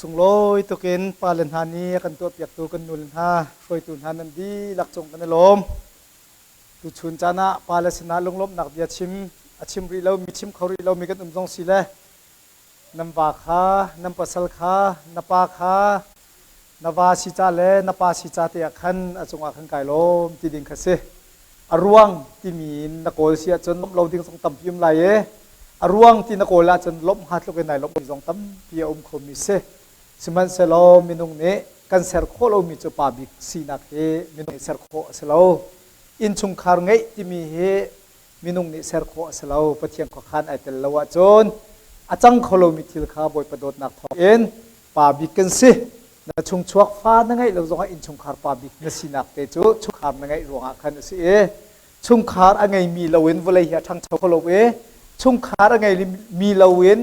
สุงลอยตุกินปาเลนฮานีกันตัวเปียกตัวกันนุลฮาคอยตุนฮานันดีหลักจงกันลมตุชุนจานะปาเลสนาลงลมหนักเบียชิมอาชิมรีเรามีชิมเขารีเรามีกันจงสิเลน้ำบาคาน้ำปัสลคาน้ำปาคานาวาสิจาเลน้ำปาสิจาเตียขันอาจงอาขันไก่ลมที่ดิ่งขัดเสอรวงที่มีนักโกลเสียจนเราดิ่งส่งต่ำพิมพ์ไหลอรวงที่นักโกลจนลบหัดลูกในลบมีส่งต่ำพิมพ์คมิเสสมันเซลมินุงเนกันเซอร์โคโลมิจูปาบิกสีนักเฮมินุงเซอร์โคเซลอินชุงคาร์ไงที่มีเฮมินุงเนเซอร์โคเซลปะเทียงขขันไอเตลละวะจนอาจังโคโลมิทิลคาบอยประโดดนักทองเอ็นปาบิกันสินาชุงชวกฟ้านั่งไงเราจงอินชุงคาร์ปาบิกนสีนักเตจูชุงคาร์นั่งไงรวงอาคันสิเอชุงคาร์อังไงมีลาเวนวลัยเฮียทั้งชาวโคโลเอชุงคาร์อังไงมีลาเวน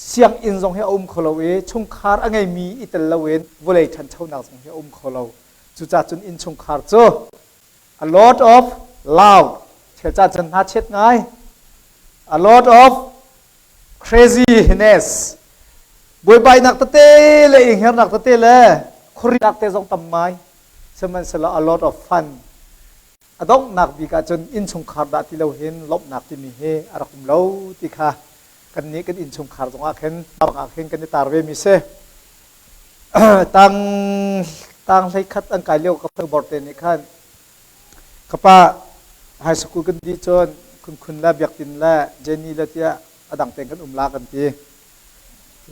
เสียงอินทรงเฮอุมโคลเวชุงคาร์อังไงมีอิตลาเวนวลัยทันเท่านักทรงเฮอุมโคลจุจ่าจุนอินชุงคาร์โจ a lot of loud เชื่อจ่าจุนหาเช็ดไง a lot of craziness บวยใบนักตะเตเลยอิงเฮนักตะเตเลยครินักเตทรงตำไม้สมันสละ a lot of fun อดอกนักบิกาจุนอินชุงคาร์ดาที่เราเห็นลบนักที่มีเฮอรักมเลาติค่ะกันนี้กันอินชุมคาร์ตรงอาเข็นตางอาเข็นกันที่ตาร์เวมิเซตังใช้คัดอังกายเลี้ยวกับเธอบอร์เตนิคันข้าป้าไฮสคูลกันดีจนคุณละเบียกตินละเจนี่ละที่อดังเต็งกันลากันที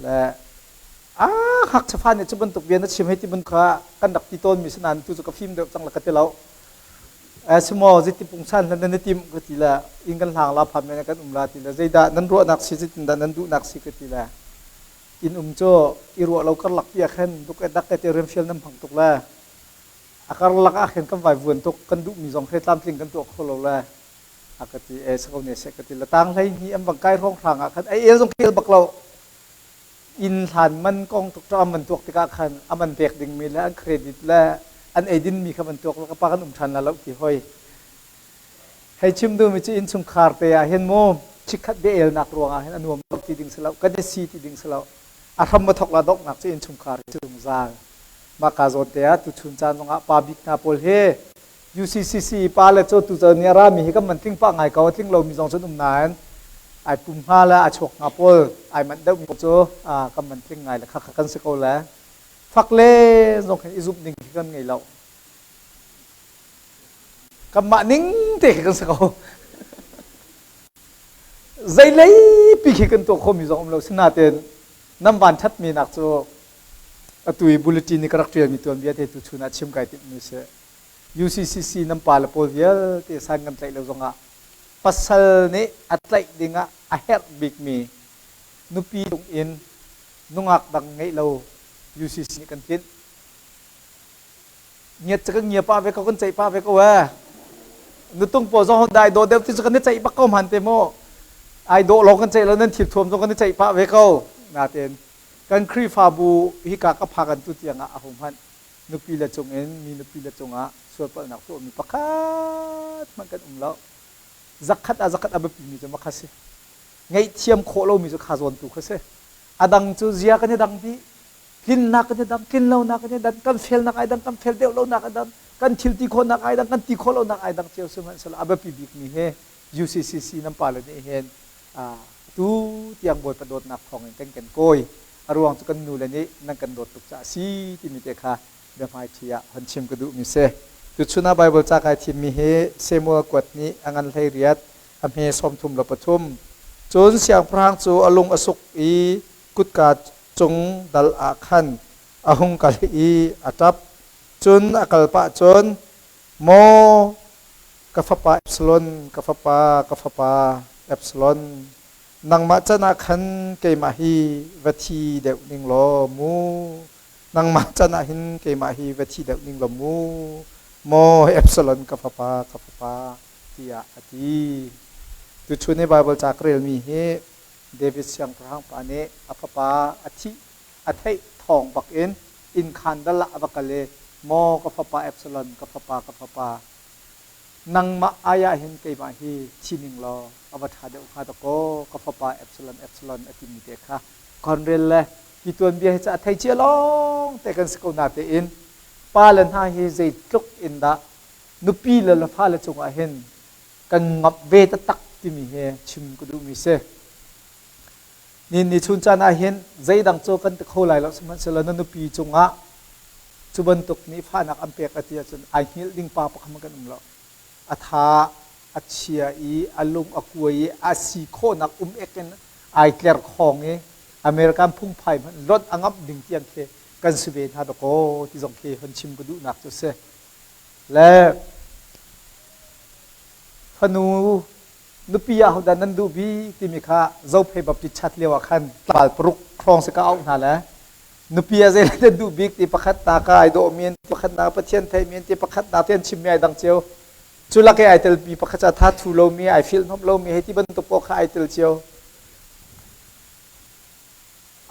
และหักสะพานเนี่ยจะบรรทุกเบียนนัดชิมให้ที่บรรทุกกันดักตีต้นมีสนานตุจุกฟิล์มเดือดจังละกันที่เราsemua ziti pungsan dan tim ketila ingkan hang lapam yang kan umlatila zaida nan ruak nak si zitin dan nan du nak si ketila in umco iruak laukar lak pia kan duk edak ke terem fiel nam phang tukla akar lak akhen kam vai vuan tok kan du mi jong khe tam tling kan tok kholola akati sakau ne se ketila tang lai ni am bang kai rong thang akhan ai jong khel baklo in than man kong tok tra man tok tika khan aman bek ding mi la credit laอันเอดินมีคำบรรทุกแล้วก็ปากันทันแล้วกี่ห้อยให้ชิมดูมิจิอินชุมคาร์เตียเห็นโมชิคัดเบลนักรวงเห็นอันนวมตีดิ่งสลาวก็ได้ซีตีดิ่งสลาวอารมณ์มาทกลาดอกนักจิอินชุมคาร์จุงซางมากาโซเตียตุชุนจานงะปาบิกนาโปลเฮ UCCC ปาเลโจตุเจเนียรามีก็มันทิ้งปะไงเขาทิ้งเรามีสองชนนานไอปุ่มห้าแล้วไอฉกนาโปลไอมันเดามีโจก็มันทิ้งไงแล้วขักันสกอแล้วฟักเล่ส่งให้อิซุบนิ่งกันไงเรากำมะนิ่งเตะกันสักเอาใจเลยปีกกันตัวคมอยู่สองเราสนาเตนน้ำบานชัดมีนักโจตุยบุลตินนี่กระเทียมมีตัวเบียดตุชุนัดชิมไก่ติดมือเส UCCC น้ำปลาละโพเวียเตะสันกันใจเราส่งอ่ะปัสสาวะนี่อัตไลดิ่งอ่ะอาเฮร์บิกมีนุปีตรงอินนุ่งอักดังไงเรา UCC กันกินเงียบจะก็เงียบป้าไปเขากันใจป้าไปก็ว่านุตุงโปซองได้โดเดฟที่จะกันใจป้าเขาหันเตโมไอโดลงกันใจแล้วนั่นถีบถ่วมจงกันใจป้าไปเขานาเตนกันครีฟาบูฮิกากพากันตุเตียงอ่ะหงพันนุปีละจงเอ็นมีนุปีละจงอ่ะส่วนปนักตัวมีประคัดมันกันแล้วจักขัดอาบปีมีจะมาคัสไงเทียมโคเรามีจะขาจวนตุคัสอาดังจูเซียกันเนี่ยดังที่กินนักเนี่ยดังกินเหล้านักเนี่ยดังกันเฟลนักไอดังกันเฟลเดียวเหล้านักไอดังกันทิลตีคนนักไอดังกันตีคนเหล้านักไอดังเจ้าสมัยสละอาบปีบิกมีเฮ UCCC น้ำปลาเลยนี่เห็นตู้เตียงบอยประโดดนักทองเองกันโกยอารวงจุกันนูเลยนี่นั่งกันโดดตุกจ่าซีที่มีเตค่ะเดี๋ยวมาเทียหันชิมกระดูมีเสจุดชุนาไบเบิลจากไอทีมีเฮเซมัวกวดนี้อังันไทยเรียดอเมสมทุมละปทุมจนเสียงพรางจูอลุงอสุกอีกุดกาจงดัลอาคันอาหงกัลอีอาจับจนอากาลปะจนโมกฟปาเอฟสลอนกฟปเอฟสลอนนังมาจนาคันเกมาฮีวัตีเดวนิงโลมูนังมาจนาหินเกมาฮีวัตีเดวนิงโลมูโมเอฟสลอนกฟปาที่อาทีตุชุนในไบเบิลจากเรลมีเฮเดวิดเสียงพระหังปาเนอภปาอธิอธิทองบักเอ็นอินคันดละบักเลโมกฟปาเอฟสลอนกฟปานังมาอายาเห็นเกมาฮีชินิงลออวัฏาเดอุคาตโกกฟปาเอฟสลอนอติมิเตค่ะคอนเรลเล ปีตัวเบียจะไทยเจียลองแต่กันสกุลนาเตอินปาลันหาเฮใจตุกอินดานุปีละฟ้าละจงอาเห็นกันงับเวตตักที่มีเฮชิมก็ดูมีเสนี่ชุนจานาเห็นใจดังโจกันตะเขาไหลแล้วสมันเสลนุปีจงอ่ะจุบันตุกนี้ฟ้านักอัมเปียกติยาจนไอฮิลดิ้งปาปะขมันกันแล้วอัฐาอัจฉริอารมณ์อกุยอาศิโคนักเอกกันไอเกลร์ของเออเมริกันพุ่งไพ่มันรถอังับดิ่งเตียนเคกันสเวทฮาดโกที่ส่งเคหันชิมก็ดูหนักจุดเสและพนูนุปียาหุดันนันดูบีที่มีข้าเจ้าเพย์แบบติดชัดเลี้ยวขันปาลปรุกครองสก้าวนั่นแหละนุปียาเจเลนดูบีที่ประคัตนาคายโดเมียนประคัตนาประเทศไทยเมียนที่ประคัตนาเทียนชิมเมียดังเจียวจุลักไอเตลปีประคัตจะทัดทูโลมีไอฟิลนบโลมีให้ที่บรรทุกปอกไอเตลเจียว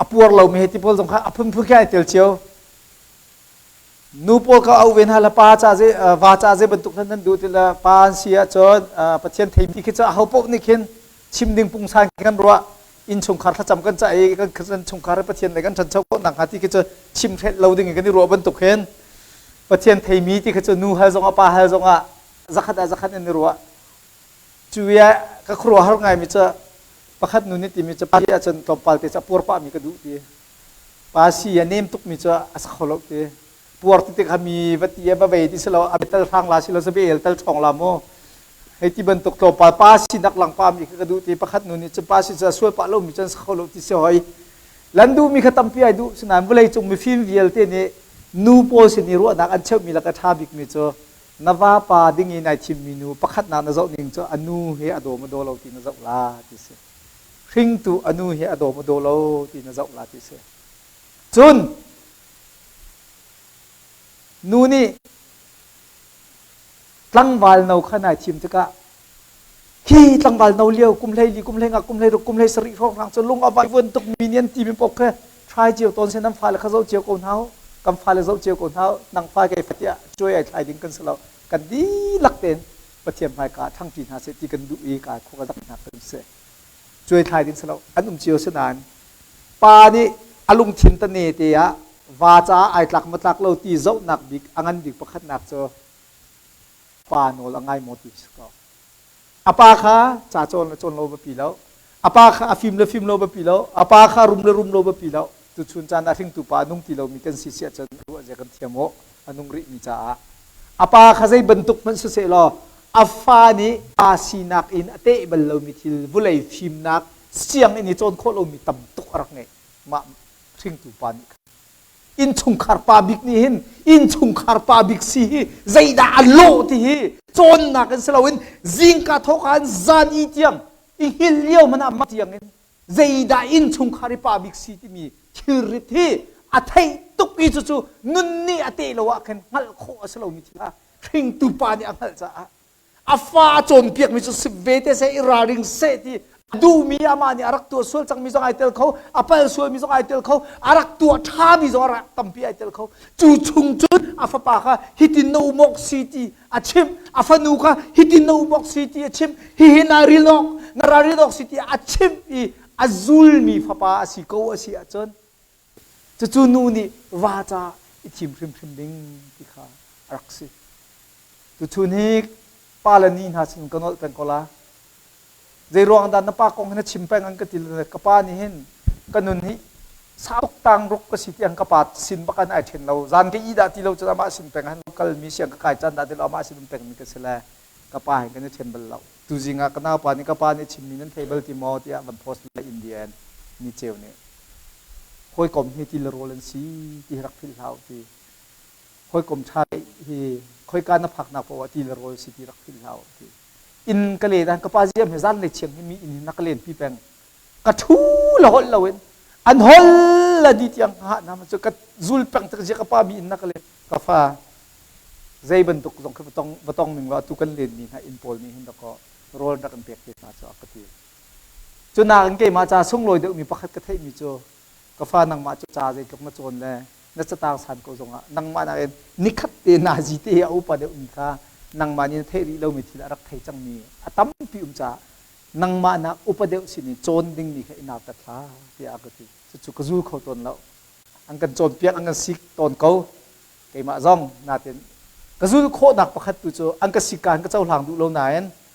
อปัวเรามีเหตุผลสำคัญอพุ่มพุ่งแค่เตียวเชียวนูโปก็เอาเวนฮาลปาจ้าเจวาจ้าเจบรรทุกท่านนั้นดูทีละปาเสียจนประเทศไทยที่คิดจะเอาพวกนี้ขึ้นชิมดิ่งปุงสานกันรัวอินชงคาร์ขจำกันใจกันกันชงคาร์ประเทศอะไรกันฉันชอบหนังหาที่คิดจะชิมเทเราดิ่งกันที่รัวบรรทุกขึ้นประเทศไทยมีที่คิดจะนูฮาจงอาปาฮาจงอาจักรในรัวจุยก็ครัวหาไงมิจะประคัดนุนิติมิจะพาอาจารย์ตบปาลเตจะปัวป้ามีกระดูกทีภาษีเนมตุกมิจะอาศัยขลุ่ทีปัวติดขามีวัตถุยาบะเวที่สละอาเบตัลฟังลาสิลาสเบลตัลช่องลาโมให้ที่บรรทุกตบปาลภาษีนักหลังป้ามีกระดูกทีประคัดนุนิจะภาษีจะช่วยป้าลูมิจะอาศัยขลุ่ที่เสียหายลันดูมีขตัมพีไอดูสนามเวลัยจงมีฟิล์มวิเอลเตนี่นูโพสินิรัวนักอันเชื่อมีลักษณะบิกมิจะนว่าป้าดิ่งในทีมมินูประคัดนาเจ้าหนึ่งจะอนุเฮอโดมโดเราที่นเจ้าลาที่เสียทิ้งตัวอนุเฮอโดมโดเราที่นเจ้าลาที่เสียจุนนูนี่ตั้งวาลนาขนาดทีมจะกะที่ตั้งวาลนาเลี้ยวกุมเลยลีกุมเลยงักกุมเลยรุกกุมเลยสริร้องรังจนลุงเอาไปวนตกมีเนียนทีมปกแค่ทรายเจียวตอนเส้นน้ำฟ้าแล้วเขาเจียวคนเท้ากำฟ้าเลยเจียวคนเท้านังฟ้าแกฟัดยาช่วยไอ้ทรายดิ้งกันสลาวกันดีลักเต็นประเทียมไม้กาทั้งปีนาเสตีกันดูอีกาคู่กันนักหนักเป็นเสช่วยทายดิ้งสลาวอันเจียวสนานปานี่อารมณ์ทินตเนเตียวาจาไอ้หลักมาหลักเราตีเจ้าหนักบิกอันดิกประคัดหนักเจอปาโนละไงโมติสก็อาปาค่ะจ่าโจนโลบปีแล้วอาปาค่ะฟิล์มโลบปีแล้วอาปาค่ะรุมโลบปีแล้วตุชุนจานอาทิงตุปานุ่งตีเรามีกันสิเสียจนรู้ว่าจะกันเทียมโมอนุงริมีจ่าอาปาค่ะใจบรรทุกมันสุดเสียลออาฟานี่อาสีนักอินเตะบัลเรามีทิลบุเลยฟิล์มนักเสียงอินโจนโคเรามีตำตุกรักไงมาทิ้งตุปานี่อินชุงคาร์ปาบิกนี่เห็นอินชุงคาร์ปาบิกซีใจด่าโลที่เฮโจนนักกันสลาวินจิงกาทอกันจานอีเตียงอิฮิลเลียวมันอามาเตียงเงินใจด่าอินชุงคาร์ปาบิกซีที่มีคิริที่อัฐิตุกอีจู่ๆนุนนี่อัฐิเราว่ากันงัลโคสลาวินที่ละทิ้งตุปานี่อังกัลจ้าอาฟ้าโจนเปียกมิจุสิเวเตเซอิราริงเซที่ดูมีอามานี่อารักตัวส่วนจังมีจงไอเตลเขาอาเปลส่วนมีจงไอเตลเขาอารักตัวท่ามีจงอารักตั้มปีไอเตลเขาจู่ชุงจุดอาฟ้าปากค่ะฮิตินโนมอกซิตี้อาชิมอาฟ้านูค่ะฮิตินโนมอกซิตี้อาชิมฮินาริลอกนาราริลอกซิตี้อาชิมอีอาซูลมีฟ้าปาอาสิโกอาสิอาจนจู่นูนี่วาจาอิทิมพริมดิ้งที่ข้ารักสิจู่นี้ปาลนีน่าสินกันนอลเป็นกอลาใจรวงดันนับปากองนั้นชิมแปงอันก็ติลกปานี่เห็นกันนุนนี้สาวตังรุกก็สิที่อันกปาสินบักันไอเทนเราจานก็อีดาที่เราจะมาสินแปงอันกัลมีเสียงก็กายจันดาที่เรามาสินแปงมีก็เสลกปาเห็นกันเทนเบลเราตูจิงากันนาปานี่กปานี่ชิมมีนั้นเทเบิลที่มอที่วันโพสต์ในอินเดียนี่เจ้าเนี่ยค่อยกลมที่ติลโรเลนซีที่รักพิลาวที่ค่อยกลมชายที่ค่อยการนับผักนับเพราะว่าติลโรเลนซีที่รักพิลาวที่อินกะเลดันกปาเจียมเฮซันในเชียงมีอินนักเลนพี่แปงกระทูละหดละเวนอันหดละดิที่ยังหานะมันจะกระจุลแปงตะเจียกปามีอินนักเลนกฟ้าใจบรรทุกตรงคือต้องหนึ่งว่าตุกันเลนมีนะอินโพลมีเห็นแล้วก็โรลดักกันเปียกที่มาจากกระถิ่นจนนางเกมาจากส่งลอยเดือมีประคัดกระเทยมีโจกฟ้านังมาจ่าใจกับมาโจนเลยนักสตางสันก็จงอ่ะนังมานาเอ็นนิคัตเตนาจิเตเอาปะเดอุนค่ะนังมานี่เทรีเราไม่ทีละรักไทยจังมีอาตั้มพิมจ่านังมานะอุปเดวสินี่โจนดิ้งมีแค่อินาตะท้าที่อากติสุกจูเขาตนแล้ว อังกันโจมเปียกอังกันสิกตอนเขาเกมาจ้องนาเต็นกระสุนโคนักประคัดตุโจอังกันสิการก็เจ้าหลังดูเราไหน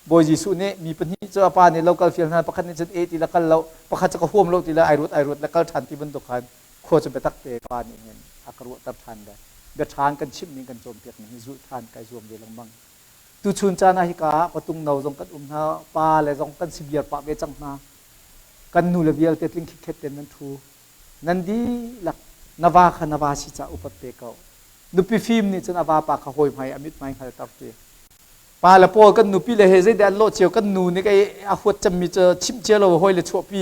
บอยจีสุเนี่ยมีปัญหาเจ้าป้าเนี่ยเราก็เฟียงนั้นประคัดเนี่ยจะตีละกันเราประคัดจะก็ห่วมเราตีละไอรุดแล้วก็ทันที่บรรทุกคันโคจะไปตักเตะป้านี่เห็นอักรุตับทันได้เดือดทานกันชิมนี่กันโจมเปียกนี่จุทานไก่รวมเวลังบังตุชุนจานาฮิกาประตุงเนาจงกันนาป้าเลยจงกันสิเบียร์ป้าเวจังนากันนูเลเบียลเตลิงคิดเข็ดเต็นนั้นทูนันดีหลักนาวาขนาวาสิจ้าอุปเปกเอานุปีฟิล์มนี่จะนาวาปากขโหยไม่อมิตไม่ขายตับเตปาละโปกันนุปีเลยเฮเซเดนโลเชียวกันนูนี่ก็อาหัวจำมีเจอชิมเจเราหอยเลยชัวปี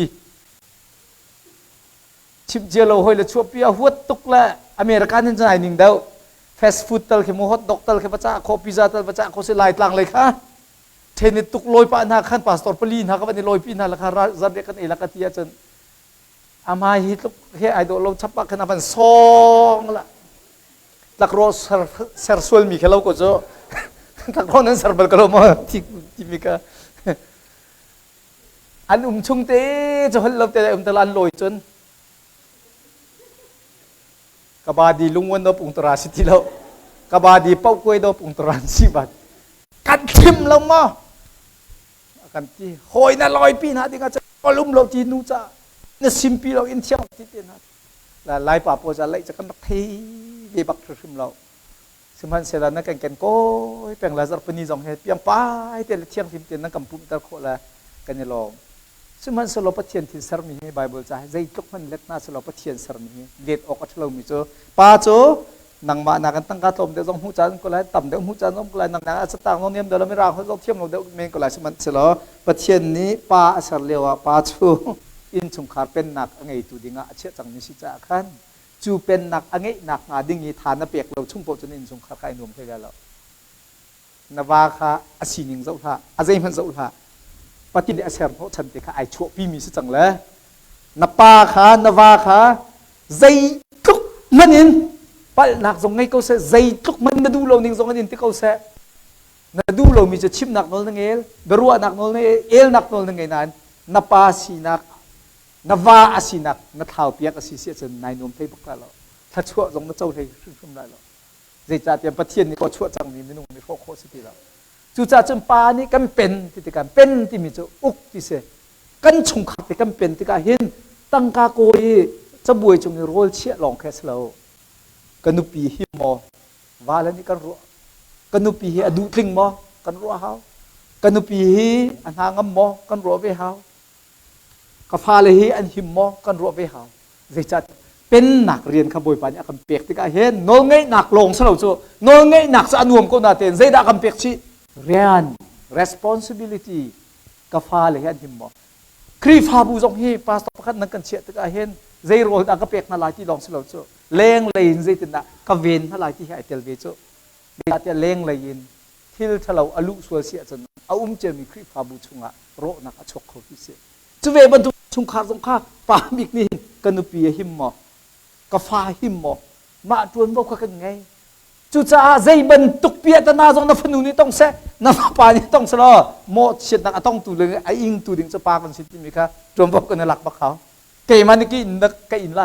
ชิมเจเราหอยเลยชัวปีอาหัวตุกละอเมริกันนี่จะไหนหนึ่งเดียวฟาสต์ฟู้ดตัลเข้มฮอตดอกตัลเข้มปะจ้าโคพิซซ่าตัลปะจ้าโคเซลายตลังเลยค่ะเทนตุกลอยปะนาขันปาสตอร์ปลีนฮะก็เป็นลอยปีนาละค่ะจับเด็กกันเอลักที่อาจารย์อามาฮิตเฮไอดอลเราชับปะขนาดเป็นซองละหลักโรสเซอร์สวลมีแค่เราก็จะหลักโรนั้นเซอร์เบลก็เรามาที่มีก็อันชุงเตะจะหันเราแต่ตะลันลอยจนกบาดีลุงวันดอปุงตราสิที่เรากบาดีเป้ากล้วยดอปุงตราสิบัดกันทิมเรามากันที่หอยน่ะลอยปีนะที่ก็จะก็ลุ่มเราจีนูจ้าเนี่ยซิมปีเราอินเที่ยวที่เต็นนะแล้วลายป่าโพจะไล่จะกันนักเทยบักทิมเราสมันเสร็จแล้วนักแข่งก็เปลี่ยนลาซาปนีจงเหตุเปลี่ยนไปแต่ละเที่ยงทิมเต็นนักกำปุ่มตะโคละกันยังลองสมันสลบปะเทียนที่สารมีให้ไบเบิลจ้าใจทุกมันเล็กน่าสลบปะเทียนสารมีเด็ดออกอัตเรามีโจป้าโจนังมานักันตั้งกาตมเดี๋ยวต้องหูจันก็เลยต่ำเดี๋ยวหูจันต้องก็เลยนังสตางค์น้องเนียมเดี๋ยวเราไม่รังเขาต้องเทียมเราเดี๋ยวเมงก็เลยสมันสลบปะเทียนนี้ป้าสารเลวป้าโจอินชุมขาเป็นหนักไงตัวดิ่งอ่ะเชื่อจังมิสิจ้าขันจูเป็นหนักไงหนักงาดิ่งยีฐานนับเปียกเราชุ่มโปจนอินชุมขาใครหนุ่มใครกันเรานาวาค่ะอาศินิงเจ้าค่ะอาใจมันเจ้าค่ะปฏิเดชเสริมเขาฉันติค่ะไอชั่วพี่มีสิจังเลยนับป้าค่ะนาวาค่ะใจทุกมันอินปะหนักตรงไงเขาเสใจทุกมันนาดูเราหนึ่งตรงนั้นที่เขาเสนาดูเรามีจะชิมหนักโน่นนั่งเอลเบรัวหนักโน่นนั่งเอลหนักโน่นนั่งไงนั้นนับป้าสีหนักนาวาอาศินักนัทาวเปียกอาศิเสียจนนายนวมเทพกเราถ้าชั่วตรงนั้นเจ้าเทชุ่มได้เราใจจ่าเตรียมประเทียนนี่ก็ชั่วจังนี้ไม่นุ่งไม่โคโคสิทีเราจู่จ่าจนปานี่กันเป็นที่การเป็นที่มีจะอุกที่เสกันชงขัดที่กันเป็นที่การเห็นตั้งกาโกยจะบวยจงในโรลเชี่ยลองแค่สโลกันนุปีหิมอวาแล้วนี่กันรัวกันนุปีอดูทลิงมอกันรัวเฮากันนุปีอันหางมอกันรัวไปเฮากาฟาเลยอันหิมมอกันรัวไปเฮาใจจัดเป็นหนักเรียนขบวยปัญญาคำเปียกที่การเห็นโนงไงหนักลงสลบโจโนงไงหนักสะนวมก็น่าเต้นใจด่าคำเปียกชีเรียน responsibility กาฟาเลยอันหิมมอครีฟาบูจงฮีปาสตอพัดนักกันเชียที่การเห็นใจโรดอักเปียกนาลายที่ลองสลบโจเล้งเลยอินใจตินนะกเวนนาลายที่ให้เตลเวโจเดี๋ยวจะเล้งเลยอินที่ถ้าเราอลุสวเสียจนเอาเจมีครีฟาบูชงะโรนักชกเขาที่เสียจะเวบันทุชงขาสงขาปามิกนี่กันนุปีหิมมอกาฟาหิมมอมาจวนบอกกันไงจู่จ้าใจบันตุกเปียตนาจงนับนูนี่ต้องเสนับปานี่ต้องสละโมเชิดนักต้องตูเลยไออิงตูดิ่งจะปากันสิที่มีค่ะจวนบอกกันในหลักบักเขาเกยมันนี่กินนักเกยอินไล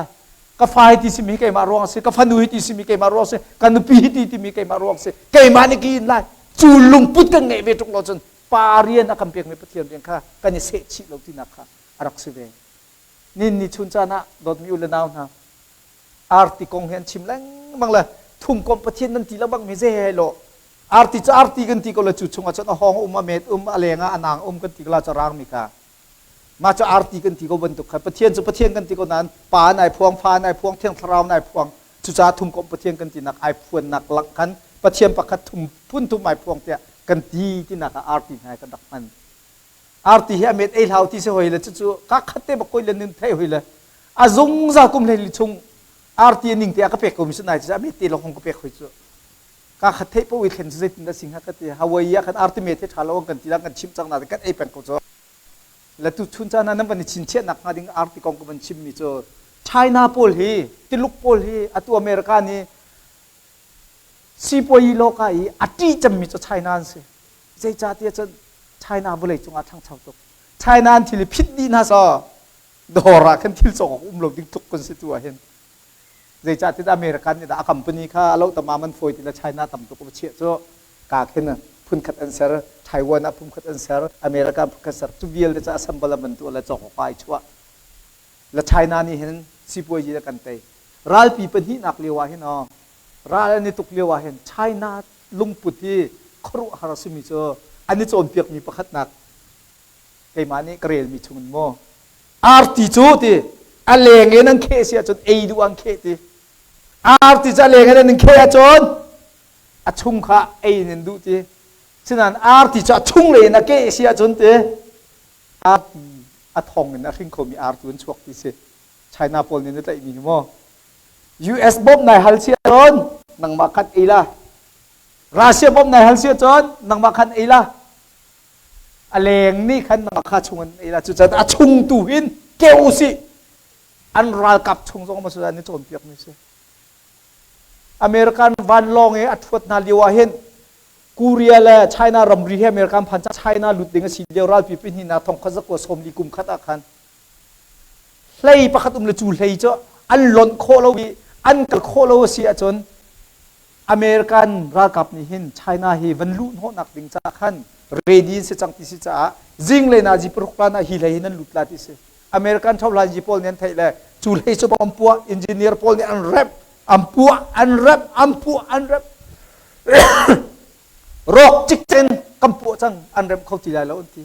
กาฟาที่สิมีเกยมารวงสิกาฟานูที่สิมีเกยมารวงสิกันนุปีที่มีเกยมารวงสิเกยมันนี่กินไลจูลุงพุทธกันไงเวทุกเราจนปาเรียนนักคำเปียกในประเทศเรียนค่ะกันเนี่ยเสชิเราที่นักค่ะอารักษเวนี่ชุนจานะโดดมีอุลนาวนะอาร์ติกงเห็นชิมแรงบางเลยทุ่มกรมประเทศนั้นทีละบางไม่ใช่เหรออาร์ติจะอาร์ติกันทีก็เลยจุดชงอาจจะห้องมาเมตอะไรงะอนางกันทีก็ลาจะร่างมิกามาจะอาร์ติกันทีก็บรรทุกค่ะประเทศจะประเทศกันทีก็นั้นป่านายพวงฟ้านายพวงเที่ยงทราวนายพวงจุดจ้าทุ่มกรมประเทศกันทีนักไอพวนนักหลักกันประเทศประคัดทุ่มพุ่นทุ่มไอพวงเตี้ยกันทีที่นักอาร์ตินายกันดักมันอาร์ติเฮเมตเอลฮาวที่เสียหอยเลยจู่ๆกักขัดเตะบกอยเลยนึงเทหอยเลยอาจงจะกุมเลยลิชงอาร์ตินิ่งเตะก็เปกกุมิสุนัยจะไม่ตีลงคงก็เปกหอยจู่กักขัดเตะพวกวิเคนจะติดนั่นสิงห์ก็เตะฮาวายกันอาร์ติเมตเตะทาลงกันทีละกันชิมจังนั่นกันเอเป็นก็จู่แล้วตุชุนจานั้นนั่นเป็นชินเชียนักมาดิ้งอาร์ติกองก็มันชิมมิจู่ไชน่าโพลฮีติลุกโพลฮีอัตัวอเมริกานี่ซีโปยีโลกาอีอัติจำมิจู่ไชน่าสิใจจ่าเตี้ยจนไชน่าบุเลยจงอาทั้งชาวตกไชน่าที่ลิพิดดีน่าซอดอรากันที่ส่งลงดิ้งทุกคนสิตัวเห็น dây cha thì American thì đã company kha lâu tầm mà phôi thì là China tầm tụ có chia cho cả cái nè phun khát answer Taiwan phun khát answer America phun khát answer tu vial để cha assemble mình tu là chọc quay chua là China ni hen sipoi gì là cần tay ral pi pen hi nak liwa hen o ral ni tuk liwa hen China lung puti khru harasumi cho ani chon piak mi pakhat nak cái mà này cái mi chung mo arti chu ti aleng en an khe sia chon ei du an khe ti arti cha leng en an khe chon a chung kha ei nen du ti chinan arti cha chung le na ke sia chon ti arti a thong na ring ko mi artun chuak ti se China pol ni tai mi mo US bomb nai hal sia chon nang ma khat ei la Russia bomb nai hal sia chon nang ma khat ei la aleng ni khan na kha chungan ei la chu cha a chung tu hin keu si an ral kap chung zong ma su ni chon piak ni se American van long e athwat na liwa hen Korea la China ramri he American phan China lut ding si le ral pi pin hi na thong kha ko som li kum khata khan hlei pakhat le chu hlei cho an lon kho lo bi an kal kho lo si a chon American ral kap ni hin China hi van lu ho nak ding cha khan ready se chang ti si cha jing le na ji prokla na hi lai nan lut la ti se American thau la ji pol nen thai le chu hlei cho bom pu engineer pol ni an rap ampu an rap rok chik chen kampu chang an rap khau ti lai lo ti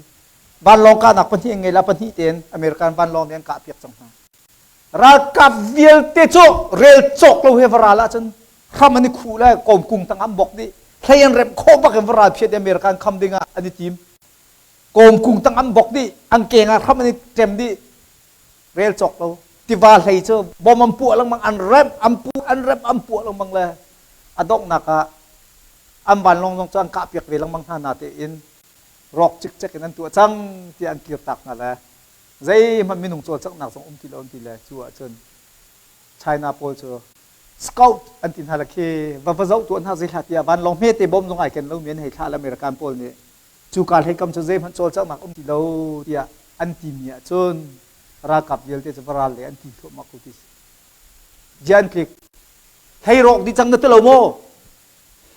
ban long ka nak pani ngai la pani ten American ban long nen ka piak chang ha ra ka vial te cho rel chok lo he varala chen khamani khu la kom kung tang am bok di thayan rap kho bak varal phet American kham dinga ani team kom kung tang am bok di an kenga khamani tem di rel chok lo ti va hlei cho bom am pu lang mang an rap am pu lang mang la adok naka am ban long long chang ka piak ve lang mang ha na te in rok chik chek nan tu chang ti an kir tak na la zai man minung chol chak nak song ti la chu a chen China pol cho scout an tin hala ke va va zau tu an ha zai hatia ban long me te bom jong ai ken lo mien hei tha American pol ni chu kal hei kam cho zai man chol chak nak ti lo tia an ti mi a chon ra kap yel te varal le an ti tho ma ku ti jan klik thei rok di chang na te lo mo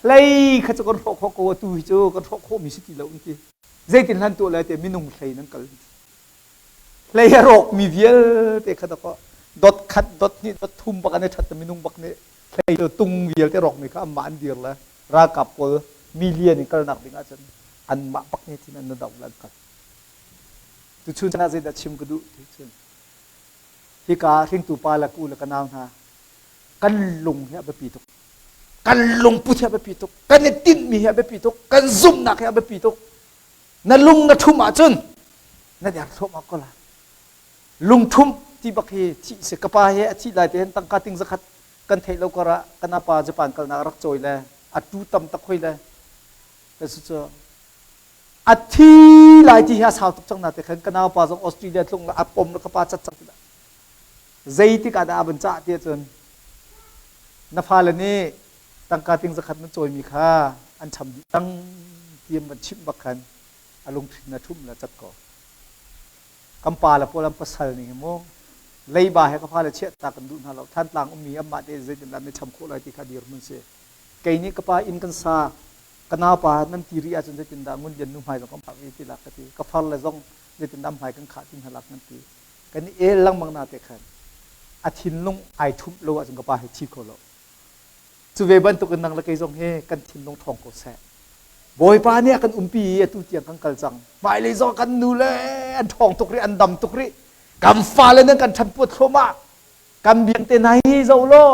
lei kha chakon rok ko tu hi chu kan rok ko mi si ti lo ti zai tin han tu la te minung thlei nan kal lei rok mi viel te kha ko dot khat dot ni dot thum bak ane that minung bak ne thei lo tung viel te rok mi kha man dir la ra kap pol million ni kal nak ding a chan an ma bak ne tin an na daw lan kal tu chun na zai da chim ku du ti chun hi ka thing tu pa la ku la kanang ha kan lung he ba pi tok kan lung pu he ba pi tok kan ne tin mi he ba pi tok kan zum nak he ba pi tok na lung na thum a chun na dia thom a ko la lung thum ti bak he chi se ka pa he chi lai ten tang ka ting zakhat kan thei lo ko ra kana pa Japan kal na rak choi la atu tam ta khoi la su cho athi lai ti ha sao tuk chang na te khan kana pa jong Australia tlung la apom la ka pa chat chat da zai ti ka da ban cha ti chun na pha la ni tang ka ting zakhat na choi mi kha an cham di tang tiam ban chim bak khan alung thrin na thum la chat ko kam pa la polam pasal ni mo lei ba he ka pha la che ta kan du na lo than tlang mi amma de zai din la me cham kho lai ti kha dir mun se kai ni ka pa in kan sa kana pa nan ti ri a chun tin da ngun yen nu mai ko pa ti la ka ti ka phal la zong de tin dam hai kan kha tin halak nan ti kan ni e lang mang na te khan a thin lung ai thum lo a chun ka pa he chi ko lo chu ve ban tu kan nang la kai zong he kan thin lung thong ko se boy pa ne kan umpi tu tiang kan kal chang mai le zo kan nu le an thong tuk ri an dam tuk ri kam fa le nan kan than pu thoma kam biang te nai zo lo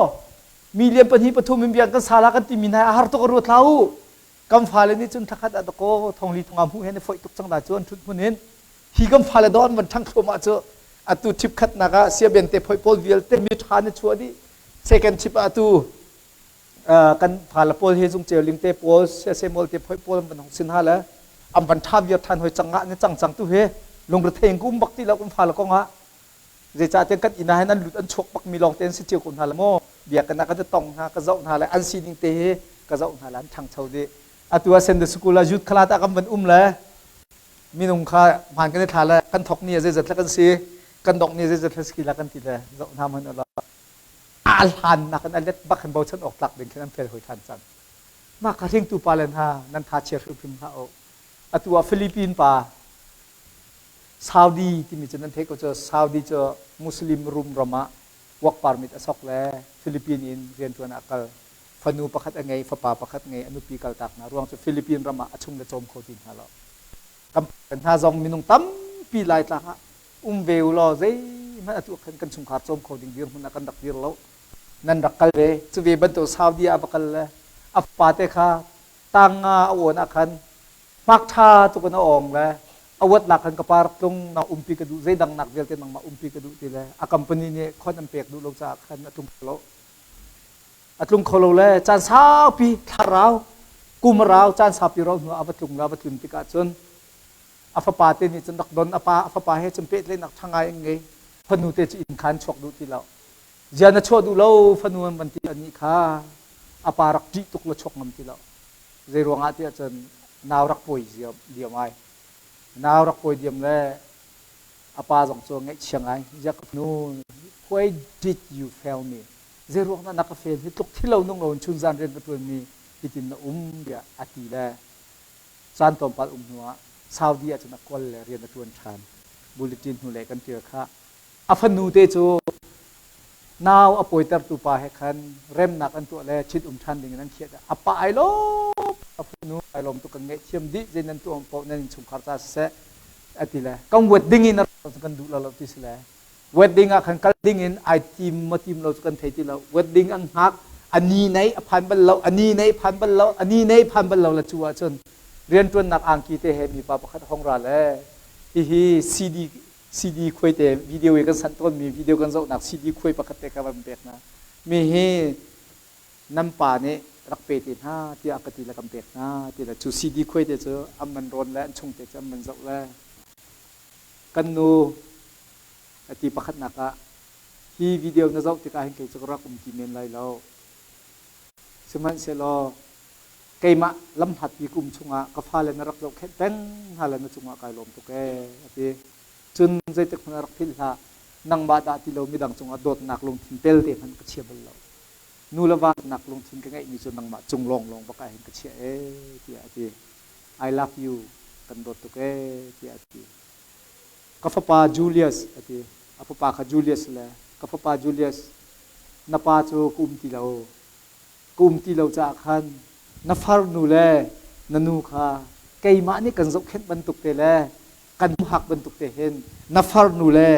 million pan hi pathum biang kan sala kan ti min hai har to ko ru thlau kam phale ni chun thakhat a ko thongli thongam hu hen foi tuk chang da chon thut munin hi kam phale don man thang thoma cho atu chip khat na ga sia ben te phoi pol vial te mi tha ni chuadi second chip atu kan phala pol he jung cheling te pol se mol te phoi pol man hong sin hala am ban tha vial than hoi changa ni chang tu he lung ra theng kum bakti la kum phala ko nga je cha te kat ina han an lut an chok pak mi long ten si chiu kun hala mo bia kana ka tong ha ka zau hala an si ning te he ka zau hala an thang chau de atua sen de school a jut khala ta kam ban la minung kha man kan tha la kan thok ni je jat la kan si kan dok ni je jat la ski la kan ti la zau na man la al han na kan alet bak kan bauchan ok tlak ding kan fel hoi than chan ma ka ring tu palen ha nan tha cher phim ha o atua philippine pa saudi ti mi chan the ko cho saudi cho muslim room rama work permit asok le philippine in rian tuan akal fanu pakhat angai fapa pakhat ngai anu pi kal tak na ruang cho philippine rama achung le chom kho tin ha lo kam kan ha jong minung tam pi lai tla ha veu lo zai man atu kan chung khat chom kho ding dir hun kan dak dir lo nan rakal ve chu ve ban to saudi abakal le apa te kha tanga awon akhan mak tha tu kan ong le awat la kan kapar tung na pi ka du zai dang nak vel te nang ma pi ka du ti le a company ne khon am pek du lo cha khan atung lo atlung kholo le chan sa pi tharau kumrau chan sa pi ro nu abatung la batun pi ka chun afa pa te ni chan dak don apa afa pa he chum pe le nak thangai nge phanu te chi in khan chok du ti lo jana cho du lo phanu man ti ani kha apa rak ti tuk lo chok ngam ti lo zai ruanga ti chan naw rak poi diam ai naw rak poi diam le apa jong cho ngai chiang ai jak nu why did you fail me zai ruang na nak fail hi tuk thi lo nong lo chun jan ren ka tu mi itin na ya ati le san tom pal nuwa saudi a chana kol le rian tuan than bulletin hu le kan tir kha afanu te chu now appointer tu pa he khan rem nak an tu le chit than ding nan khiat apa ai lo afanu ai lom tu kan nge thiam di jenan tu po nan chung kharta se atile kam wedding in kan du la lo ti se le wedding a khan kal ding in ai team ma team lo kan thei ti lo wedding ang hak ani nei aphan bal lo ani nei phan bal lo ani nei phan bal lo la chuwa chon rian tuan nak angki te he mi pa pakhat hong ra le hi cd khoi te video e kan san ton mi video kan zo nak cd khoi pakhat te ka bam pek na mi hi nam pa ne rak pe tin ha ti akati la kam pek na ti la chu cd khoi te chu am man ron la chung te cham man zo la kan nu ati pakhat naka hi video na zo ti ka hin ke chu rak ti men lai lo seman se lo keima lam hat pi kum chunga ka phale na rak lo khet peng hala na chunga kai lom to ke ati chun zai te khuna rak phil ha nang ba da ti lo mi dang chunga dot nak lung thin tel te han ka chiabal lo nu la wa nak lung thin ka ngai mi chu nang ma chung long ba ka hin ka chia e ti ati I love you kan dot to ke ti ati ka fa pa Julius ati apa pa ka Julius le ka fa pa Julius na pa chu kum ti lo cha khan na far nu le nanu kha kei ma ni kan zok khet ban tuk te le kan hak ban tuk te hen na far nu le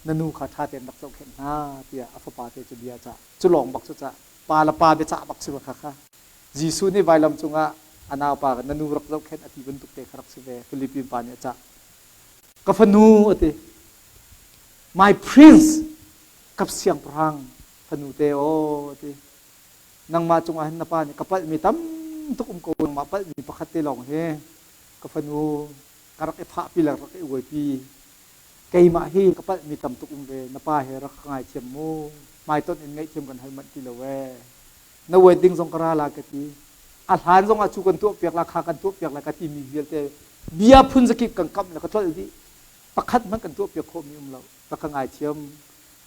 nanu kha tha te nak zok khet na tia afa pa te chu bia cha chu long bak chu cha pa la pa be cha bak chu kha jisu ni vailam chunga ana pa nanu rak zok khet ati ban tuk te kharak se ve philippine pa ne cha ka phanu ate my prince kap siang prang phanu te o ate nang ma chunga han na pa ni kapal mi tam tuk ko ma pa ni pakhat te long he ka phanu karak e pha pilar rak e woi pi kei ma hi kapal mi tam tuk ve na pa he rak ngai chem mo mai ton in ngai chem kan hal man ti lo we na wedding jong kara la ka ti a han jong a chu kan tu pek la kha kan tu pek la ka ti mi vel te bia phun zakip kan kam la ka thol di pakhat man kan tu pek kho mi lo ka ngai chem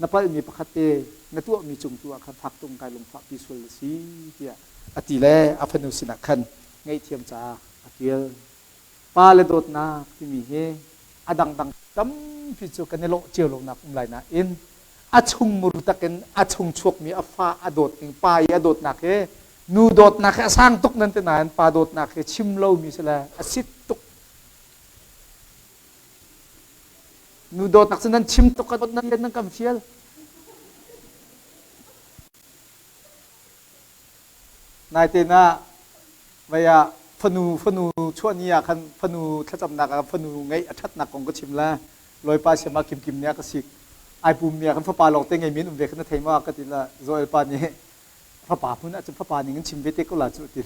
na pa mi pakhat te na tu mi chung tu kha phak tung kai lom pha pi sul si tia ati le afanu sina khan ngai thiam cha atil pa le dot na ti mi he adang dang tam pi chu kanelo chielo lo nak lai na in achung mur taken achung chok mi afa adot ning pa ya dot na ke nu dot na ke sang tuk nan te nan pa dot na ke chim lo mi sala asit tuk nu dot nak sanan chim tuk ka dot nan nan kam fiel nai te na vaya phanu chua nia khan phanu thacham na ka phanu ngai athat na kong ko chimla loi pa se ma kim nia ka sik ai pum nia khan fa pa lok te ngai min ve khna theima ka tila zoel pa ni fa pa phuna chu fa pa ni ngin chim ve te ko la chu ti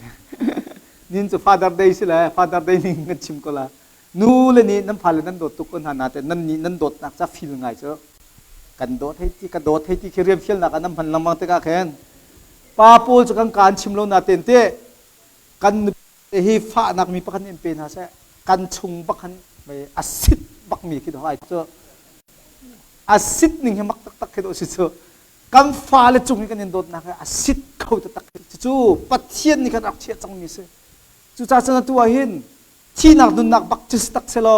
nin chu father day sila father day ni ngin chim ko la nu le ni nam phal nan dot tu kon ha na te nan ni nan dot nak cha fil ngai chu kan dot hei ti ka dot hei ti khirem phil na ka nam han lamang te ka khen pa pul chu kan chim lo na ten te kan hi fa nak mi pakhan em pe na se kan chung bakhan mai asit bak mi ki do ai chu asit ning he mak tak tak ke do si chu กำฟ้าเลจุงนี่กันโดดนักอาศิษเขาตะตักจู่ปัทเทียนนี่กันรักเชียจังมิเสจู่จ้าจันตัวหินที่นักดุนนักบักจิสตักเซล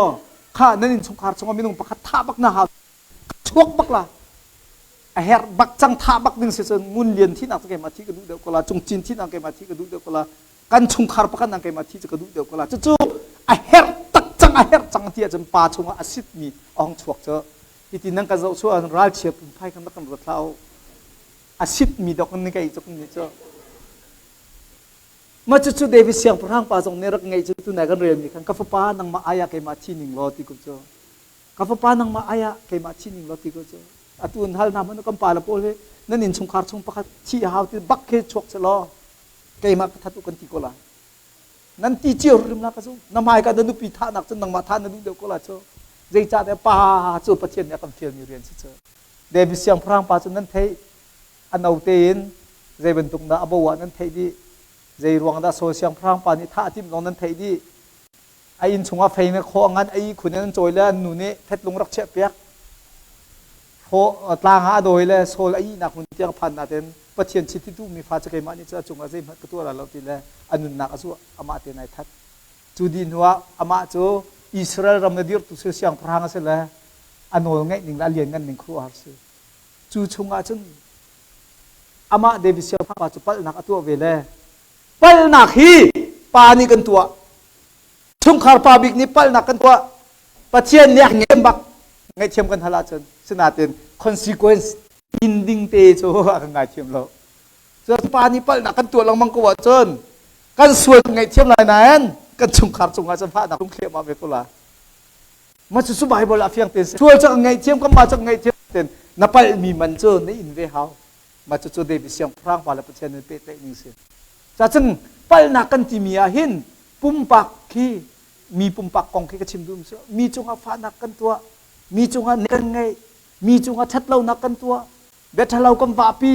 ข้านั่นสงครามสงครามมินุงปักท่าบักนาหาชวกบักละเฮร์บักจังท่าบักดึงเสียงุนเลียนที่นักเกมาที่กระดูเดียวกละจงจินที่นักเกมาที่กระดูเดียวกละกันสงครามปักนักเกมาที่จะกระดูเดียวกละจู่เฮร์ตักจังเฮร์จังที่จะปาชงอาศิษมีอ่องชวกเจอที่ที่นั่งกันจะช่วยรัลเชียบไพ่กันนักกันรถเราอาศิษมีดอกนี่ไงจงนี่เจอมาจู่เดวิสยังพระางปาจงเนรักไงจู่ไหนกันเรียนนี่กันกัฟปานังมาอายะเกมาที่นิงโลติกุเจอกัฟปานังมาอายะเกมาที่นิงโลติกุเจออตุนฮัลนามันก็ปาละโพเลนั่นนินสงครามสงปะที่หาวที่บักเคชกเสลอเกมาทัตุกันติโกลานั่นที่เจียวริมนักสู้น้ำหายกันดูปีท่านักจนนังมาท่านันดูเดียวโกลาโจใจจ่าแต่ปาจู่ประเทศเนี่ยกำเทียนอยู่เรียนเจอเดวิสยังพระางปาจนนั่นเทอันเอาเตียนใจบรรทุกนาอบวานั่นเทดีใจรวงดาโซเชียงพรางปานิท่าที่น้องนั้นเทดีไอ้อินชงว่าไฟเนี่ยโคงั้นไอ้ขุนนั้นโจยแล้วหนูนี่เพชรลงรักเชี่ยเปียกโคตางหาโดยแล้วโซลไอ้นักหุ่นเตียงพันนาเต็นประเทียนชิดที่ตู้มีฟ้าจะเกมานี่จะจงอาเซมันกระตัวเราตีแล้วอันนุนนักสู้อามาเตนไอทัดจูดินหัวอามาโจอิสราเอลรำเดียร์ตุเสียงพรางเสร็จแล้วอันโนงไงหนึ่งละเลียนกันหนึ่งครัวหาสิจูชงอาจนอามาเดวิสเซียพระปัจจุบันนักตัวเวลปัลนักฮีปานี่กันตัวทุ่งคาร์ปาบิกนี่ปัลนักกันตัวประเทศเนี่ยเงียบบักไงเทียมกันทลาจนสนาเต็น consequence ending เตโจกันไงเทียมเราจนปานี่ปัลนักกันตัวลังมังกวาจนกันส่วนไงเทียมหลายนั้นกันทุ่งคาร์จงอาจจะพานักทุ่งเขียมาเวกุลามาสุสุบายบลาเฟียงเต็นช่วยจากไงเทียมก็มาจากไงเทียมเต็นนับไปมีมันเจอในอินเวฮาวมาจู่ๆเดวิสยังพรางปาลประเทศนั้นเป๊ะๆนิ่งเสียจากนั้นปัลนักกันที่มีอาหินปุ่มปักขี้มีปุ่มปักกองขี้กระชิมดุมเสียมีจงอาฟ้านักกันตัวมีจงอาเนกันไงมีจงอาชัดเล่านักกันตัวเบ็ดเล่ากันวาปี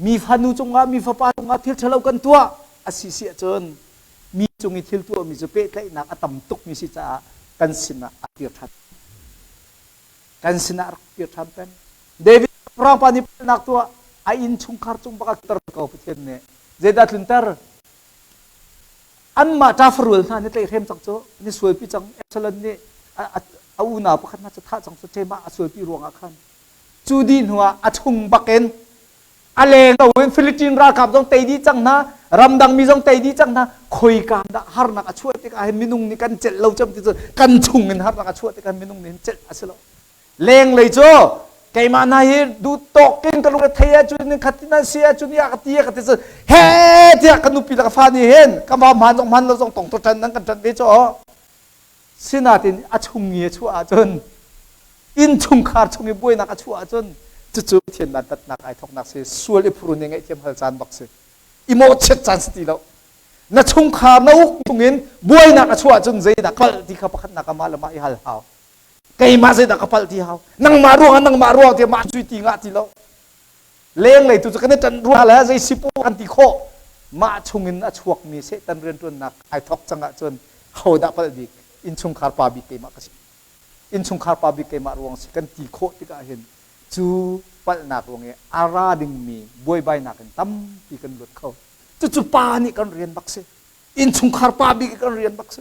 มีฟันูจงอามีฟ้าปาจงอาทิลเล่ากันตัวอาศิเสียจนมีจงอิทิลตัวมีจะเป๊ะๆนักอัตมตุกมีสิจ้ากันสินะอัติรัตกันสินะอัติรัตเป็นเดวิดพระปานิปนักตัวไออินชุงคาร์จุงบักตร์เขาประเทศเนี่ยเจดัดลินเตอร์อันมาจาฟรุลท่านนี่เตะเข้มจังโจนี่สวยพี่จังเอฟซัลนี่อาอูนาประคันมาจะท่าจังโจเจมาสวยพี่รวงอาคันจูดินหัวอาชุงบักเอ็นอะไรก็เว้นฟิลิปปินส์รากับต้องเตะดีจังนะรำดังมีต้องเตะดีจังนะคุยกันดะฮาร์นักช่วยติการมินุงนี่กันเจ็ดเราจำติดกันชุงเงินฮาร์นักช่วยติการมินุงนี่เจ็ดอาศัยเลงเลยโจไกมานาฮีดูโตกินกันลูกเทียจุนขัดที่นั่นเสียจุนยากตียากตีสุดเฮ้เทียกันนุปีละกฟ้านี่เห็นก็มามันต้องมันเราต้องตัวจันนั่งกันจันเวจอสินาตินอาชุงเงียชัวจนอินชุงขาดชุงเงียบุยนักชัวจนจู่ๆเทียนนัดตัดนักไอทอกนักเสียส่วนไอพรุนยังไงเทียมหัลจานบักเสียอิโมเช็ดจันสติแล้วนักชุงขาดนักชุงเงินบุยนักชัวจนใจนักพลที่เขาประคันนักมาละมาอิฮัลฮาวไกมาเสด็จกับพัลที่เขานั่งมาร่วงที่มาจุยติงาที่เราเลี้ยงเลยตุจกันเนี่ยจันรัวแล้วใจสิปูกันที่โคมาชงเงินอชวกมีเสตันเรียนตัวนักไอทอกจังจนเขาดับพัลดิกอินชงคาร์ปาบิกเกมากันสิอินชงคาร์ปาบิกเกมาร่วงสิกันที่โคที่ก็เห็นจูพัลนักร่วงเงี้ยอาราดิงมีบวยใบนักกันตั้มที่กันหลุดเขาจู่ปานี่กันเรียนบักเสอินชงคาร์ปาบิกกันเรียนบักเส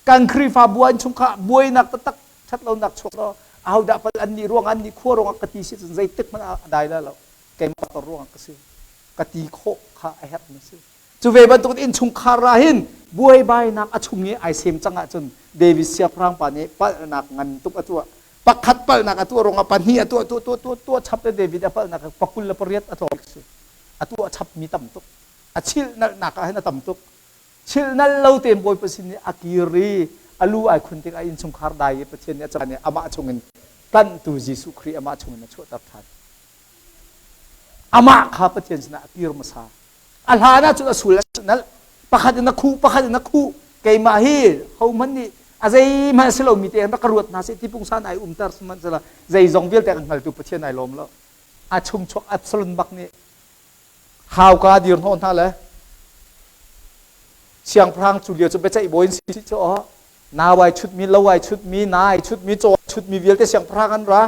กันครีฟ้าบัวอินชงคาบวยนักตักชัดเราหนักชกเราเอาดับไปอันนี้ร่วงอันนี้ขั้วร่วงกะทิสิใจตึกมันได้แล้วเราแกมาต่อร่วงกะสิกะทิโคข้าไอแฮปนี่สิจูเวบันตุกอินชุงคาราหินบวยใบนักอชุงนี้ไอเซมจังจนเดวิสเซียพรางปานี้ปัลนักงันตุกตัวปักขัดปัลนักตัวร่วงปันฮีตัวชับเดวิดปัลนักปักกุลปริยัตตัวสิตัวชับมีต่ำตุกชิลนักให้น่าต่ำตุกชิลนั่นเราเต็มบวยประสิทธิ์อากิรีอาลูไอคนที่ไออินสงครามได้ประเทศนี้จะเนี่ยอามาชงเงินตั้นตูจิสุครีอามาชงเงินช่วยตัดทันอามาข้าประเทศนี้อากิรมาซาอัลฮานะจุดสุลนั้นประคัดนักคู่เกยมาฮีเขามันนี่อาศัยมาเสลามีเตียนรักรวดนาสิที่ปุ่งซานไออุมตาร์สมันจะละใจจงเวลแต่กันหัลตุประเทศไหนลมแล้วอาชงชกอัศลุนบักนี่ฮาวกาดีร์นอนท่าเลยเชียงพรางจุเลียวจะไปใจโบยสิเจ้านาไวชุดมีละไวชุดมีนายชุดมีโจชุดมีเวลแต่เสียงพระกันระ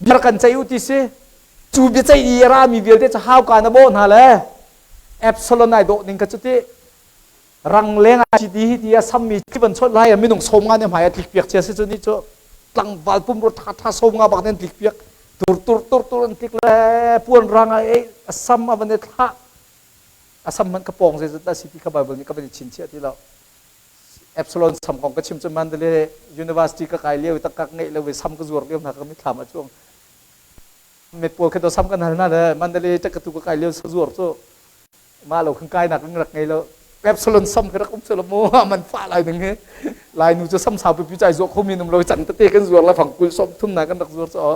เบียร์กันใจอุติเส จูเบียใจดีรามีเบียเตจะห้าวการนะโบนฮะเลยแอบสโลนไอโดนิงกันจุดที่รังเลงอาชีดีที่ซ้ำมีที่บรรชดไล่ไม่ต้องสมงานเนี่ยหมายถึงเปียกเชียสิจุดนี้จุดตั้งวัลปุ่มรถท่าสมงานบางเนี่ยติดเปียกตุรติกเลยปวนรังไอ้ซ้ำมันเนี่ยท่าซ้ำมันกระปองเสียจุดแต่สิที่เขาบอกนี่ก็เป็นชิ้นเชี่ยที่เราแอบสโลนซ้ำของกระชิมจนมันเลยยูนิเวอร์ซิตี้ก็ไกลเลี้ยวตั้งกักเงี้ยเลยซ้ำก็จวดเลี้ยวนะก็ไม่ทำมาช่วงเม็ดปวดแค่ตัวซ้ำกันนั่นเลยมันเลยจะกระตุกกระไกลเลี้ยวจวดโซ่มาเราข้างใกล้หนักหนักไงเราแอบสลนซ้ำกระอุ้มสลโมมันฟ้าลายหนึ่งเงี้ยลายหนูจะซ้ำสาวไปพิจัยจวดเขามีนมเราจันตะเตกันจวดแล้วฝั่งกุลส้มทุ่มหนักกันหนักจวดซอ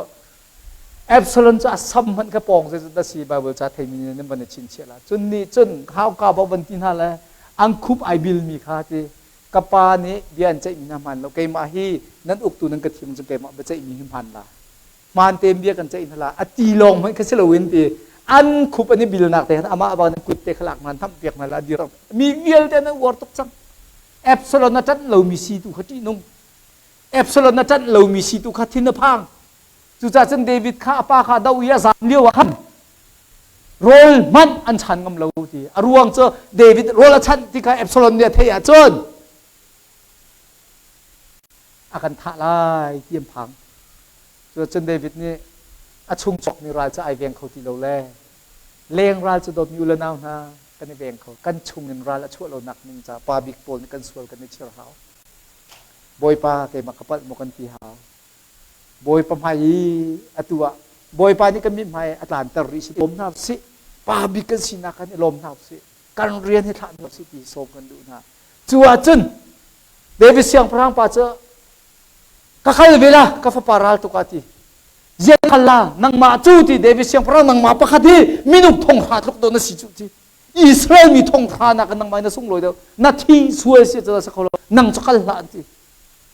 แอบสลนจะซ้ำมันกระปองจะได้สีบาเบลจะเทมินนี่มันชินเชียละจนนี่จนข้าวกาบวันที่นั่นแหละอังคุบไอบิลมีค่าที่กระปานี้เบียนใจมีน้ำมันเราเกยมาฮีนั้นอุกตูนั้นกระถิ่นจะเกยมาเป็นใจมีน้ำมันละมันเต็มเบียกันใจอินทละอตีลงมันก็เสลวินตีอันคุบอันนี้บิลนักแต่อามาบางนั้นกุดเตะขลักมันทำเปียกมาละดีรักมีเวียลแต่นั้นวอร์ตุกซังแอบสลนนัจันเรามีสีตุขัดนุ่งแอบสลนนัจันเรามีสีตุขัดที่นพังจุจ่าจันเดวิดข้าป้าข้าดาวิยาสามเลี้ยวขันโรลมันอันชันกำเราทีอารวงเจอเดวิดโรลชันที่ข้าแอบสลนเนี่ยเทียจนอาการท่าลายเยี่ยมพังจุจ่าจันเดวิดนี่อาชุงจอกมีราจะไอเวียงเขาที่เราแลเลี้ยงราจะโดดมีอุลนาวนากันในเวียงเขากันชุงเงินราละชั่วเราหนักนึงจ้าปาบิกโปนกันสวลกันในเชื่อเขาบอยปาเกมาขับปัดมกันตีหาวบอยปะไมอตัวบอยปานี่กันมีไมอัตลานตริสิลมนาสิปาบิกันสินักกันลมนาสิการเรียนให้ท่านสิตีโซกันดูนะจัวจุนเดวิสยังพรังป่าเจอก็ใครเวลาก็ฟ้าปาราลตุกาตีเจ้าขล่านังมาจูตีเดวิสยังพระนังมาปะคดีมินุกทงขาดลูกโดนสิจูตีอิสราเอลมีทงขานักนังมาในสุ่งลอยเดียวนาทีสวยเสียจะสักคนนังจะขล่าตี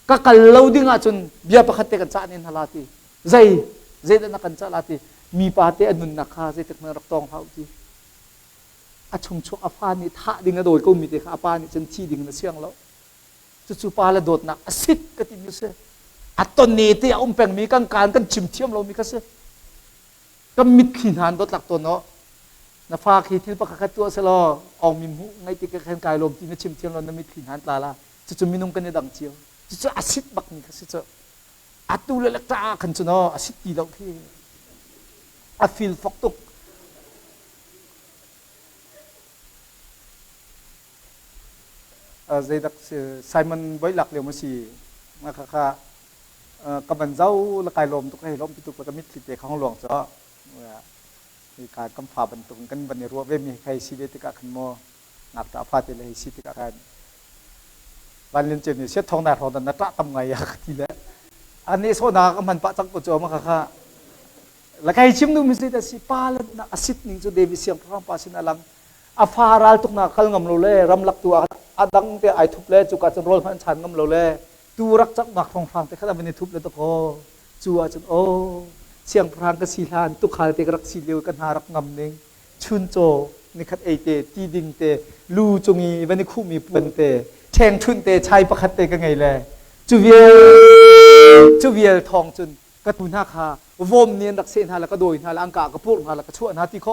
ก็ขล่าดิ้งอาจุนเบียปะคดีกันจ้าเนี่ยฮาลาตีใจเดินนักกันจ้าลาตีมีปาเตอนุนนักข้าใจตึกมันรักตองเขาตีอาชงชกอาฟานี่ท่าดิ้งกระโดดก็มีแต่อาฟานี่จนที่ดิ้งนั่นเสียงแล้วจู่ๆปาละโดดนักสิทธิ์ก็ติดอยู่เสียอัตตนนี้ที่อุ้มแปงมีกันการกันชิมเทียมเรามีกันเสียก็มิดขีนหันรถหลักตัวเนาะนาฟาขีที่ประคัตตัวเสลอออกมีมุไงติดกันกายลมที่นั่นชิมเทียมเรานั้นมิดขีนหันตาละจู่ๆมีนุ่งกันในดังเจียวจู่ๆอาศิษบักนี่กันเสียอัตตุเล็กตาขันจุนออาศิษตีเราที่อาฟิลฟอกตุกใจดักไซมันไว้หลักเรียวมาสีมาค่ะกำมันเจ้าละกายลมตุกให้ลมพิตุกประมิตรสิเตของหลวงเจ้ามีการกำฝ่าบรรทุกกันบรรยรัวเวมีใครชีวิตติกาขันโมนับตาฟาติเลยชีวิตติกาขันวันเรียนเจนี่เสียทองนาทองนันตะทำไงอะทีละอันนี้โซนากำมันปะจังกุจอมาค่ะละกายชิมดูมิสติสิปาลนะอาศิษนิจุเดวิเซียงพระพาสินาลังอาฟาราลตุกนักขัลงำโลเล่รำลักตัวอาดังเตไอทุบเล่จุกัดจนโรลพันชันงำโลเล่ตูรักจักหมักทองฟังแต่ข้าราชการทุบเลยตะโกจัวจนโอเสียงพรางกสีลานตุขาเตกรักสีเลียวกันหารักงำเนงชุนโจนิคัดเอเตตีดิงเตลูจงีวันนี้คู่มีปุ่นเตแทงชุนเตชัยประคัตเตกันไงแลจูเวียทองจนกระตุนหน้าคาวมเนียนดักเซนหาแล้วก็โดยหาแล้วอังกากระพูดหาแล้วก็ชั่วนาทีเขา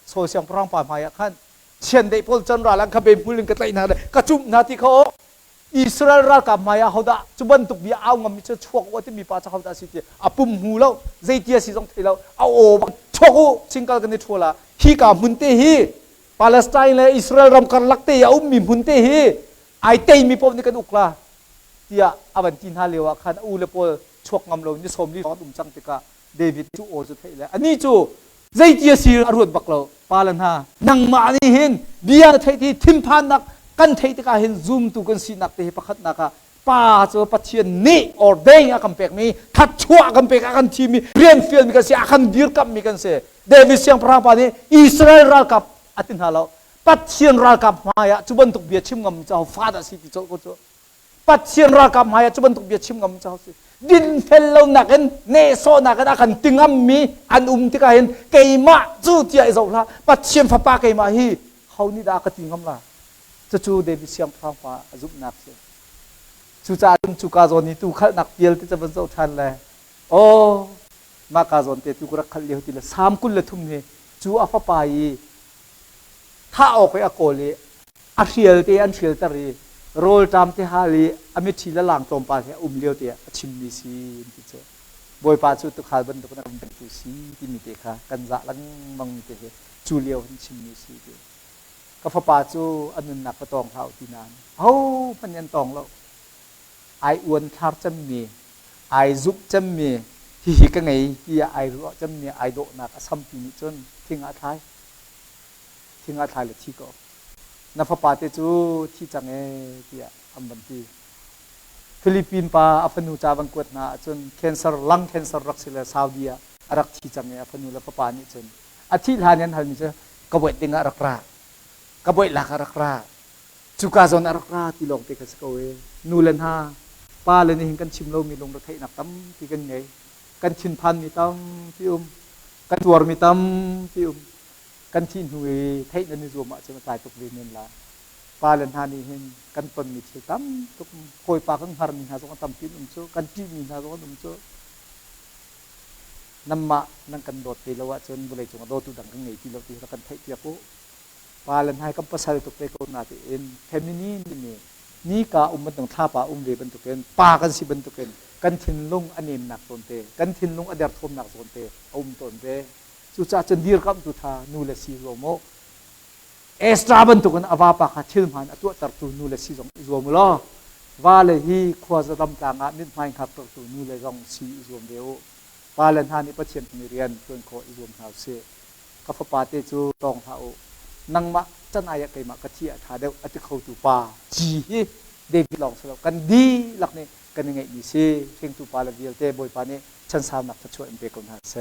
โซเสียงพรางป่าไม้ขั้นเช่นได้พลจันราลังคาเบนพูลิงกระไตนาเลยกระจุมนาทีเขาอิสราเอลรักกับมายาเขาด่าจุบันตุกบีเอางามิจะช่วงว่าที่มีป่าจะเขาด่าสิเดียอาปุ่มหูแล้วใจเดียสิจงเทแล้วเอาโอ้ช่วงชิงกันกันในทัวละฮีกับมุนเตฮีปาเลสไตน์เลยอิสราเอลรำกันลักเตยเอามีมุนเตฮีไอเตยมีพบในกันอุกละเดียอาวันจินฮาเลวะขันอูเลโปช่วงงามเรานี่สมรีสอนอุ้มจังติกาเดวิดจูโอจุดเทเลยอันนี้จูใจเดียสิอรุณบักเราปาลันฮานังมานี่เห็นเบียร์เทที่ทิมพานักกันเทติกาเห็นซูมตุกันสีนักเตะประคัตนักป้าเจอปัจเจียนนี่ออเดงอาคัมเป็กมีทัดชั่วอาคัมเป็กอาคันทีมีเรียนฟิลมีกันเสียอาคันดีร์กับมีกันเสียเดวิสยังพระปานี้อิสราเอลรักกับอัตินฮาเราปัจเจียนรักกับมายาจุบันตุกเบียชิมงำเจ้าฟาดสิติโจโกโจปัจเจียนรักกับมายาจุบันตุกเบียชิมงำเจ้าสิดินเฟลเราหนักกันเนโซหนักกันอาคันติงอัมมีอันติกาเห็นเกยมาจูเตียอิโซละปัจเจียนฟ้าปาเกยมาฮีเขานี่ดากติงอัมละจู่เดวิสยังพร้อมฟ้าจุบนักเสียจู่จ่าจุกาโซนี่ตู้ขัดนักเปียลที่จะบรรจุทันเลยโอ้ มาคาซอนเตตุกรักขัดเลี้ยวทีละสามกุลละทุ่มเนี่ยจูอาฟาไปถ้าออกไปอโกเลอัเชียลเตอันเชียลตรีโรลตามเตฮาลีอเมชิละหลังตรงปาเตเลี้ยวเตชิมมิซีที่เจอบอยปาจูตุขาบันตุกนักบันตุซีที่มีเตค่ะกันจะลังมังมีเตจูเลี้ยวชิมมิซีเตก็ฟาปาจูอันนั้นนักประตองเท้าที่นานมันยันตองแล้วไออวนทาร์จำมีไอซุปจำมีที่กันไงที่ไอรู้จำมีไอโดนักสัมปีนิจนทิ้งอาทายเลยที่ก็นับฟาปาเตจูที่จังเอที่อัมบันทีฟิลิปปินส์ปาอัฟนูจาบังกวดนาจนแคนเซอร์ลังแคนเซอร์รักสิเลซาอุดีอารักที่จังเออัฟนูและฟาปานี่จนอาทิตย์หานี้หันมิเจกบฏติงอารักรากบฏหลักอารักราจุกาซอนอารักราที่ลงเตกัสกเวนูเลนฮาป้าเลนหิงกันชิมโลมีลงระเทนักตั้มที่กันไงกันชินพันมีตั้มที่กันตัวมีตั้มที่กันชินหุยเทนันนิจวมอาจจะมาตายตกเรียนนั่นละป้าเลนฮานี่เห็นกันปนมีเชื่อตั้มตกคอยปากังหาร์มีหาสงตั้มที่โซกันจีมีหาสงโซน้ำมะนั่งกันโดดตีละวะจนบุเรจงโดดตุดังกันไงที่เราตีเรากันเทเทียบปุ๊ปาลันให้กับภาษาตุกเตกนาติเอ็นเฟมินีนนี่กามันต้องท่าป่าเรบันตุกเอ็นปากันสิบันตุกเอ็นกันทินลงอันนี้หนักตนเตกันทินลงอเดร์ทมหนักตนเตตนเตสุจาจันดีร์กับตุธานูเลซีโรโมเอสตราบันตุกันอวาปาคาชิลมันอตัวตัดตูนูเลซีโรโมล้อวาเลฮีควาจะดำต่างมิดไม่ขับตัดตูนูเลซองซีโรมเดียวปาลันฮานี่ประเชียนมีเรียนเพื่อนโคอิโรมฮาวเซกับฟปาเตจูตองเท้านังมะจันอายะไกมะกะเทียท่าเดวอติเข้าตูปาจีเดวิลองสลับกันดีหลักเนี่ยกันยังไงดีสิเพ่งตูปาละเดียวเตบอยปานี่ฉันสามนักจะช่วยเอ็มเปกอนฮาเซ